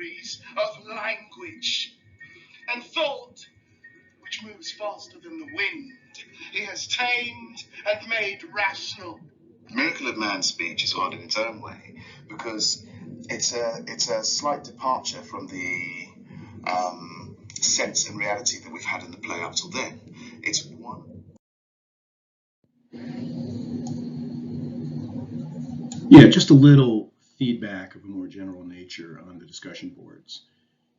furies of language and thought, which moves faster than the wind, he has tamed and made rational. The miracle of man's speech is odd in its own way, because it's a slight departure from the sense and reality that we've had in the play up till then. It's one. Yeah, just a little feedback of a more general nature on the discussion boards.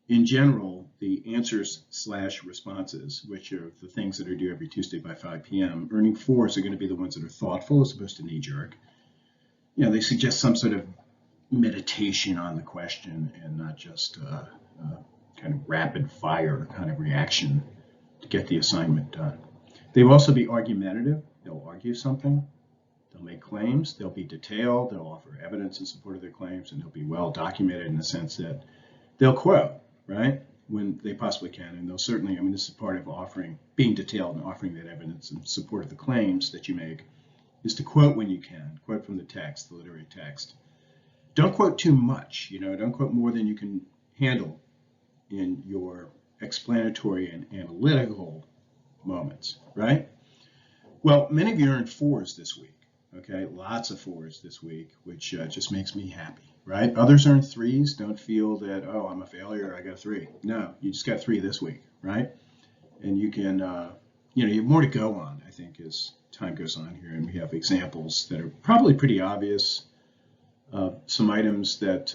In general, the answers/responses, which are the things that are due every Tuesday by 5 p.m., earning 4s are going to be the ones that are thoughtful as opposed to knee-jerk. You know, they suggest some sort of meditation on the question and not just kind of rapid fire kind of reaction to get the assignment done. They will also be argumentative. They'll argue something. They'll make claims. They'll be detailed. They'll offer evidence in support of their claims, and they'll be well documented in the sense that they'll quote, right, when they possibly can. And they'll certainly, I mean, this is part of being detailed and offering that evidence in support of the claims that you make, is to quote when you can, quote from the text, the literary text. Don't quote too much, you know, don't quote more than you can handle in your explanatory and analytical moments, right? Well, many of you earned 4s this week, okay? Lots of 4s this week, which just makes me happy, right? Others earned 3s. Don't feel that, oh, I'm a failure, I got a 3. No, you just got 3 this week, right? And you can, you know, you have more to go on, I think, as time goes on here, and we have examples that are probably pretty obvious. Some items that,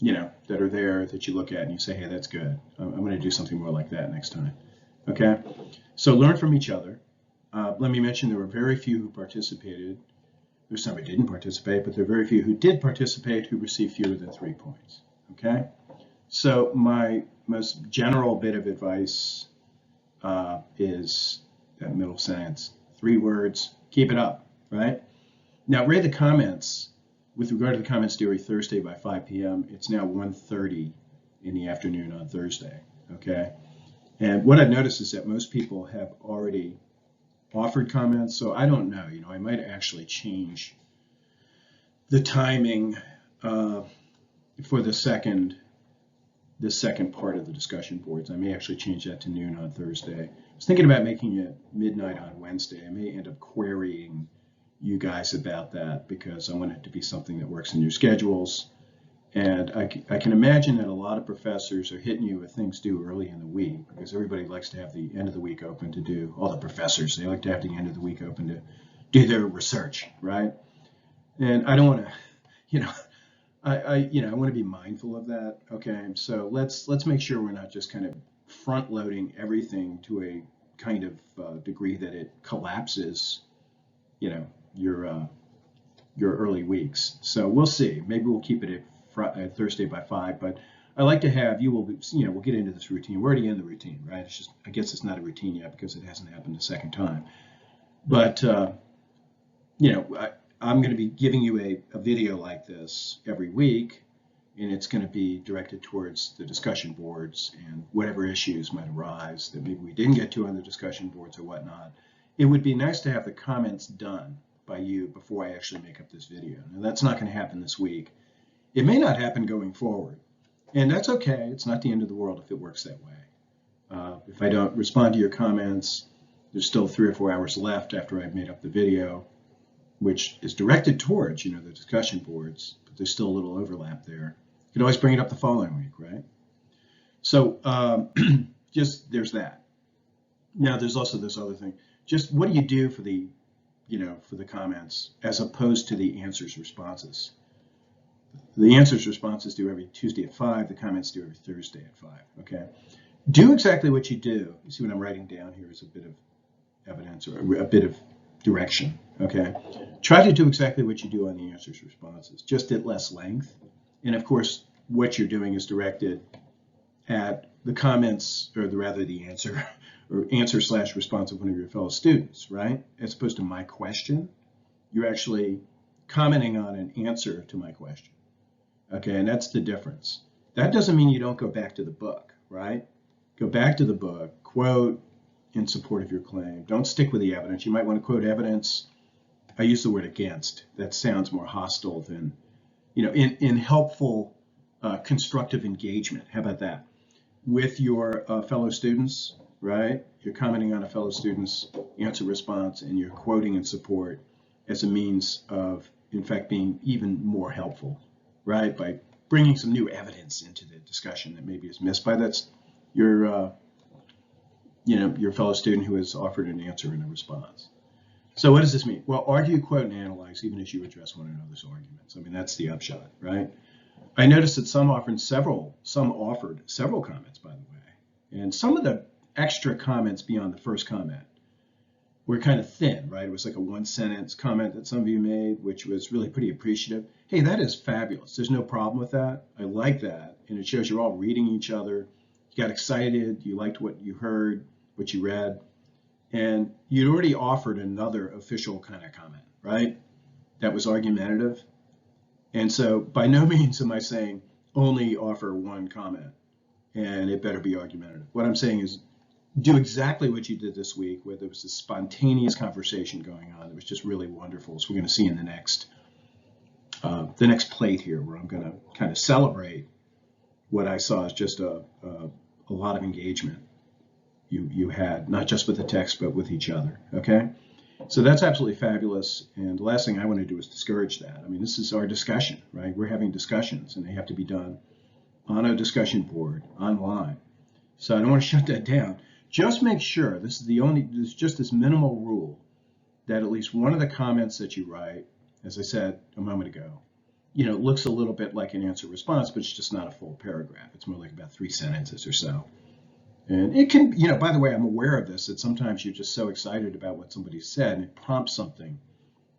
you know, that are there that you look at and you say, hey, that's good. I'm going to do something more like that next time. Okay? So learn from each other. Let me mention there were very few who participated. There's some who didn't participate, but there are very few who did participate who received fewer than 3 points. Okay? So my most general bit of advice is that middle sentence, 3 words, keep it up, right? Now, read the comments. With regard to the comments due every Thursday by 5 p.m., it's now 1:30 in the afternoon on Thursday, okay? And what I've noticed is that most people have already offered comments, so I don't know, you know, I might actually change the timing for the second part of the discussion boards. I may actually change that to noon on Thursday. I was thinking about making it midnight on Wednesday. I may end up querying you guys about that because I want it to be something that works in your schedules. And I can imagine that a lot of professors are hitting you with things due early in the week because everybody likes to have the end of the week open to do, all the professors, they like to have the end of the week open to do their research, right? And I don't want to, you know, I want to be mindful of that, okay? So let's make sure we're not just kind of front loading everything to a kind of degree that it collapses, you know, your early weeks. So we'll see. Maybe we'll keep it at Thursday by 5. But I like to have you will be, you know, we'll get into this routine. We're already in the routine, right? It's just, I guess it's not a routine yet because it hasn't happened a second time. But you know, I'm going to be giving you a video like this every week, and it's going to be directed towards the discussion boards and whatever issues might arise that maybe we didn't get to on the discussion boards or whatnot. It would be nice to have the comments done by you before I actually make up this video. Now, that's not going to happen this week. It may not happen going forward, and that's okay. It's not the end of the world if it works that way. If I don't respond to your comments, there's still 3 or 4 hours left after I've made up the video, which is directed towards, you know, the discussion boards, but there's still a little overlap there. You can always bring it up the following week, right? So just there's that. Now there's also this other thing. Just what do you do for the, you know, for the comments as opposed to the answers responses? The answers responses due every Tuesday at 5. The comments due every Thursday at 5. Okay. Do exactly what you do. You see what I'm writing down here is a bit of evidence or a bit of direction. Okay. Try to do exactly what you do on the answers responses, just at less length. And of course, what you're doing is directed at the comments, or rather the answer, or answer/response of one of your fellow students, right? As opposed to my question, you're actually commenting on an answer to my question. Okay, and that's the difference. That doesn't mean you don't go back to the book, right? Go back to the book, quote in support of your claim. Don't stick with the evidence. You might want to quote evidence. I use the word against. That sounds more hostile than, you know, in helpful constructive engagement. How about that? With your fellow students, right? You're commenting on a fellow student's answer response and you're quoting in support as a means of, in fact, being even more helpful, right? By bringing some new evidence into the discussion that maybe is missed by your fellow student who has offered an answer and a response. So what does this mean? Well, argue, quote, and analyze even as you address one another's arguments. I mean, that's the upshot, right? I noticed that some offered several comments, by the way. And some of the extra comments beyond the first comment were kind of thin, right? It was like a one-sentence comment that some of you made, which was really pretty appreciative. Hey, that is fabulous. There's no problem with that. I like that. And it shows you're all reading each other. You got excited. You liked what you heard, what you read. And you'd already offered another official kind of comment, right? That was argumentative. And so by no means am I saying only offer one comment and it better be argumentative. What I'm saying is do exactly what you did this week, where there was this spontaneous conversation going on. It was just really wonderful. So we're going to see in the next plate here, where I'm going to kind of celebrate what I saw as just a lot of engagement you had, not just with the text, but with each other, okay? So that's absolutely fabulous. And the last thing I want to do is discourage that. I mean, this is our discussion, right? We're having discussions and they have to be done on a discussion board online. So I don't want to shut that down. Just make sure, there's just this minimal rule that at least one of the comments that you write, as I said a moment ago, looks a little bit like an answer response, but it's just not a full paragraph. It's more like about 3 sentences or so. And it can, by the way, I'm aware of this, that sometimes you're just so excited about what somebody said and it prompts something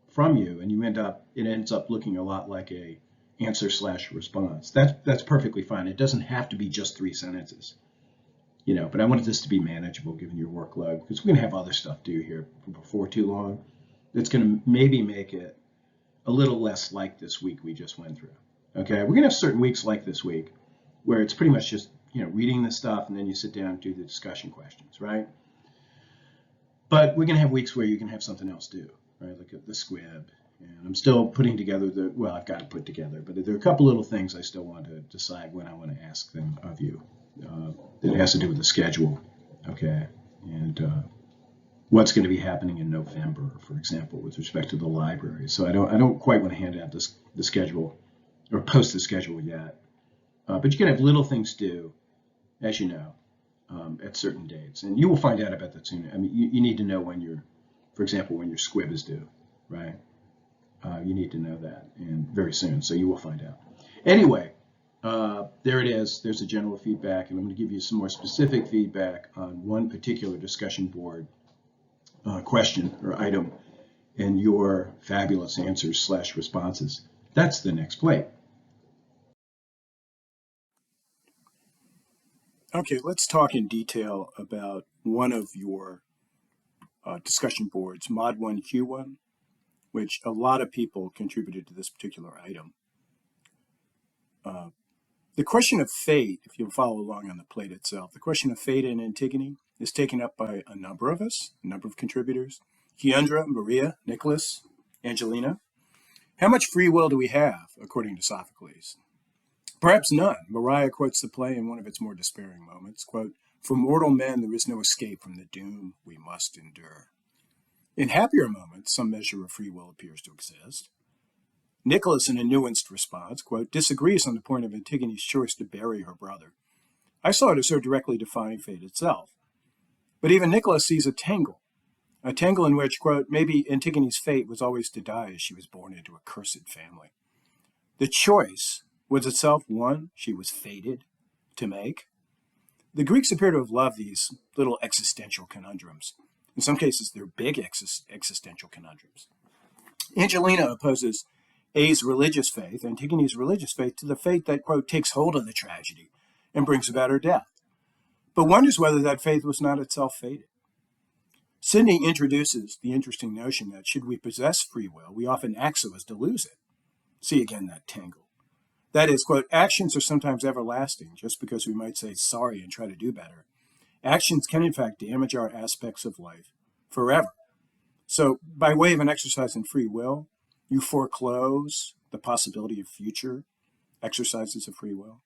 from you and it ends up looking a lot like a answer/response. That's perfectly fine. It doesn't have to be just 3 sentences, but I wanted this to be manageable given your workload, because we're going to have other stuff due here before too long. That's going to maybe make it a little less like this week we just went through. Okay, we're going to have certain weeks like this week where it's pretty much just reading the stuff and then you sit down and do the discussion questions, right? But we're going to have weeks where you can have something else do, right? Like the squib. And I'm still putting together I've got to put together, but there are a couple little things I still want to decide when I want to ask them of you. It has to do with the schedule, okay? And what's going to be happening in November, for example, with respect to the library. So I don't quite want to hand out the schedule or post the schedule yet. But you can have little things due, as you know, at certain dates. And you will find out about that soon. I mean, you need to know for example, when your squib is due, right? You need to know that, and very soon, so you will find out. Anyway, there it is. There's the general feedback, and I'm going to give you some more specific feedback on one particular discussion board question or item and your fabulous answers/responses. That's the next plate. Okay, let's talk in detail about one of your discussion boards, Mod1Q1, which a lot of people contributed to this particular item. The question of fate, if you'll follow along on the plate itself, the question of fate in Antigone is taken up by a number of us, a number of contributors. Keandra, Maria, Nicholas, Angelina. How much free will do we have, according to Sophocles? Perhaps none. Mariah quotes the play in one of its more despairing moments, quote, "For mortal men there is no escape from the doom we must endure." In happier moments, some measure of free will appears to exist. Nicholas, in a nuanced response, quote, disagrees on the point of Antigone's choice to bury her brother. I saw it as so directly defying fate itself. But even Nicholas sees a tangle in which, quote, maybe Antigone's fate was always to die as she was born into a cursed family. The choice was itself one she was fated to make. The Greeks appear to have loved these little existential conundrums. In some cases, they're big existential conundrums. Angelina opposes A's religious faith, Antigone's religious faith, to the fate that, quote, takes hold of the tragedy and brings about her death, but wonders whether that faith was not itself fated. Sidney introduces the interesting notion that should we possess free will, we often act so as to lose it. See again that tangle. That is, quote, actions are sometimes everlasting, just because we might say sorry and try to do better. Actions can, in fact, damage our aspects of life forever. So, by way of an exercise in free will, you foreclose the possibility of future exercises of free will?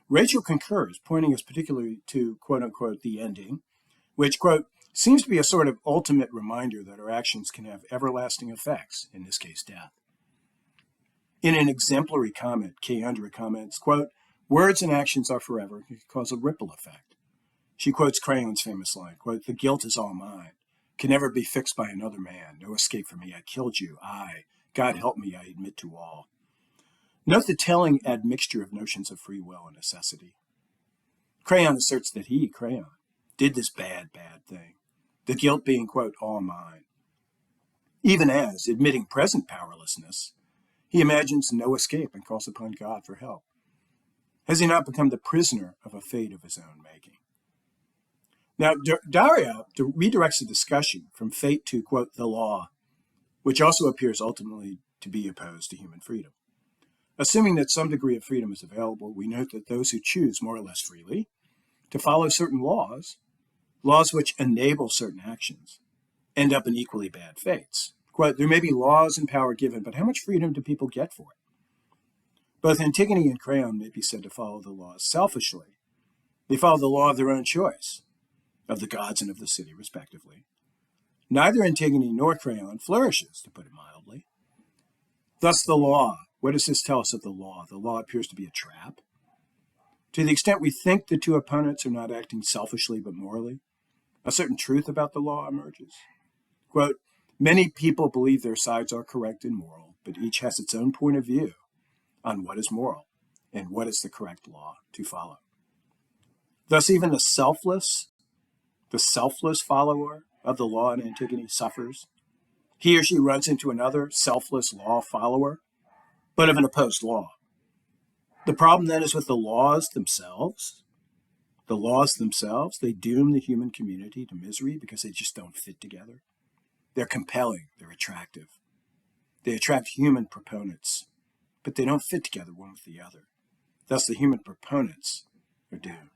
Rachel concurs, pointing us particularly to, quote unquote, the ending, which, quote, seems to be a sort of ultimate reminder that our actions can have everlasting effects, in this case, death. In an exemplary comment, Keandra comments, quote, words and actions are forever, can cause a ripple effect. She quotes Crayon's famous line, quote, the guilt is all mine, can never be fixed by another man, no escape from me, I killed you, God help me, I admit to all. Note the telling admixture of notions of free will and necessity. Crayon asserts that he, Crayon, did this bad thing, the guilt being, quote, all mine. Even as, admitting present powerlessness, he imagines no escape and calls upon God for help. Has he not become the prisoner of a fate of his own making? Now, Daria redirects the discussion from fate to, quote, the law, which also appears ultimately to be opposed to human freedom. Assuming that some degree of freedom is available, we note that those who choose more or less freely to follow certain laws which enable certain actions, end up in equally bad fates. Quote, there may be laws and power given, but how much freedom do people get for it? Both Antigone and Crayon may be said to follow the laws selfishly. They follow the law of their own choice, of the gods and of the city, respectively. Neither Antigone nor Crayon flourishes, to put it mildly. Thus the law, what does this tell us of the law? The law appears to be a trap. To the extent we think the two opponents are not acting selfishly but morally, a certain truth about the law emerges. Quote, many people believe their sides are correct and moral, but each has its own point of view on what is moral and what is the correct law to follow. Thus, even the selfless follower of the law in Antigone suffers. He or she runs into another selfless law follower, but of an opposed law. The problem then is with the laws themselves. The laws themselves, they doom the human community to misery because they just don't fit together. They're compelling, they're attractive. They attract human proponents, but they don't fit together one with the other. Thus, the human proponents are doomed.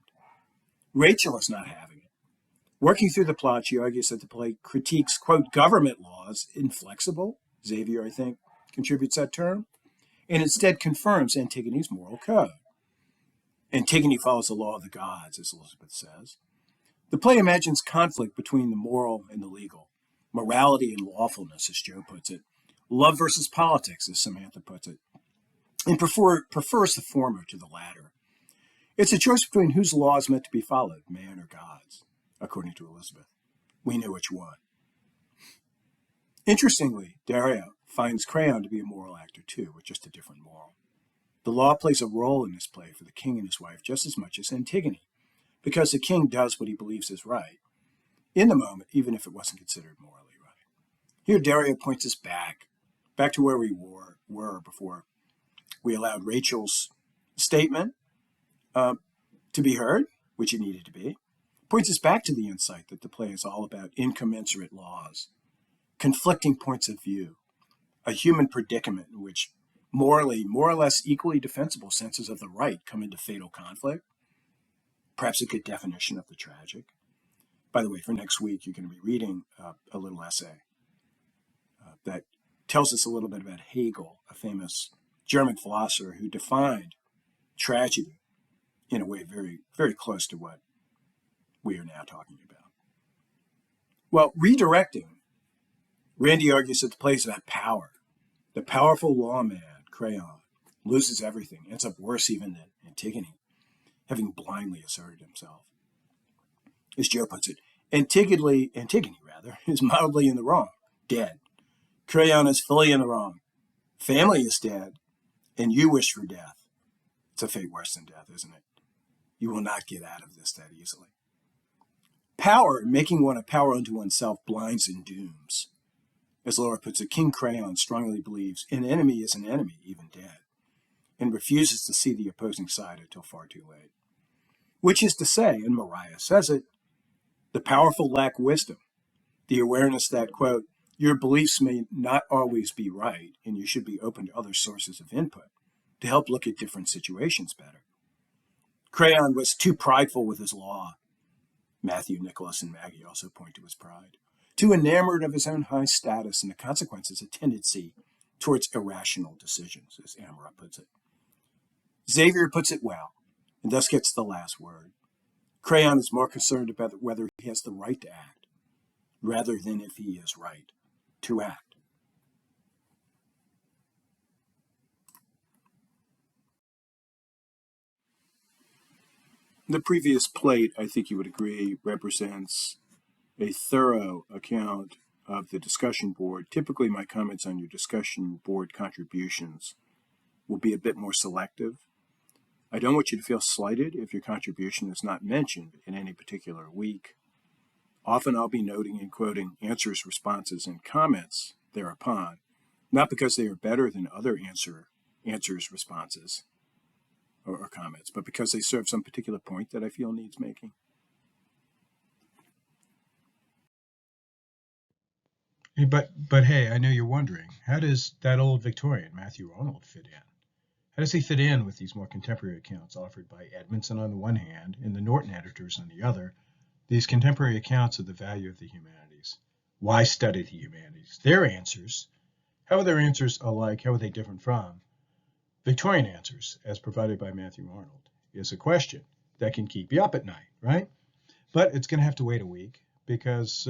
Rachel is not having it. Working through the plot, she argues that the play critiques, quote, government laws inflexible. Xavier, I think, contributes that term, and instead confirms Antigone's moral code. Antigone follows the law of the gods, as Elizabeth says. The play imagines conflict between the moral and the legal, morality and lawfulness, as Joe puts it, love versus politics, as Samantha puts it, and prefers the former to the latter. It's a choice between whose law is meant to be followed, man or God's, according to Elizabeth. We know which one. Interestingly, Daria finds Crayon to be a moral actor too, with just a different moral. The law plays a role in this play for the king and his wife just as much as Antigone, because the king does what he believes is right, in the moment, even if it wasn't considered morally right. Here, Daria points us back to where we were before we allowed Rachel's statement to be heard, which it needed to be, points us back to the insight that the play is all about incommensurate laws, conflicting points of view, a human predicament in which morally, more or less equally defensible senses of the right come into fatal conflict. Perhaps a good definition of the tragic. By the way, for next week, you're going to be reading a little essay that tells us a little bit about Hegel, a famous German philosopher who defined tragedy in a way very, very close to what we are now talking about. Well, redirecting, Randy argues that the play is about power. The powerful lawman, Crayon, loses everything, ends up worse even than Antigone, having blindly asserted himself. As Joe puts it, Antigone is mildly in the wrong, dead. Crayon is fully in the wrong. Family is dead, and you wish for death. It's a fate worse than death, isn't it? You will not get out of this that easily. Power, making one a power unto oneself, blinds and dooms. As Laura puts it, King Crayon strongly believes an enemy is an enemy, even dead, and refuses to see the opposing side until far too late. Which is to say, and Mariah says it, the powerful lack wisdom, the awareness that, quote, your beliefs may not always be right, and you should be open to other sources of input to help look at different situations better. Crayon was too prideful with his law. Matthew, Nicholas, and Maggie also point to his pride. Too enamored of his own high status and the consequences, a tendency towards irrational decisions, as Amara puts it. Xavier puts it well, and thus gets the last word. Crayon is more concerned about whether he has the right to act, rather than if he is right to act. The previous plate, I think you would agree, represents a thorough account of the discussion board. Typically, my comments on your discussion board contributions will be a bit more selective. I don't want you to feel slighted if your contribution is not mentioned in any particular week. Often I'll be noting and quoting answers, responses, and comments thereupon, not because they are better than other answers, responses, or comments, but because they serve some particular point that I feel needs making. But hey, I know you're wondering, how does that old Victorian Matthew Arnold fit in? How does he fit in with these more contemporary accounts offered by Edmondson on the one hand and the Norton editors on the other, these contemporary accounts of the value of the humanities? Why study the humanities? Their answers. How are their answers alike? How are they different from Victorian answers as provided by Matthew Arnold? Is a question that can keep you up at night, right? But it's going to have to wait a week because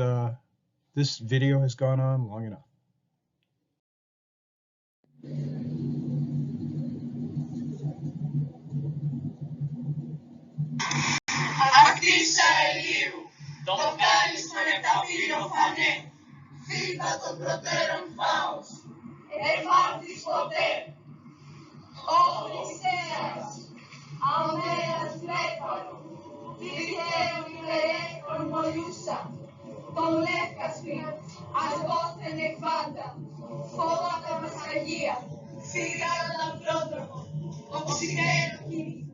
this video has gone on long enough. Aquí säger de bergsförrätta filofanen, fidat och bröderen faus, efantiskote, Odysseus, Almeidas Greco, Divideo Mileet con Molusa, Don Lecasmi, Asgote Nefanda, Fola da Massagia, Figara da Prodromo, Oxigeno Kiri,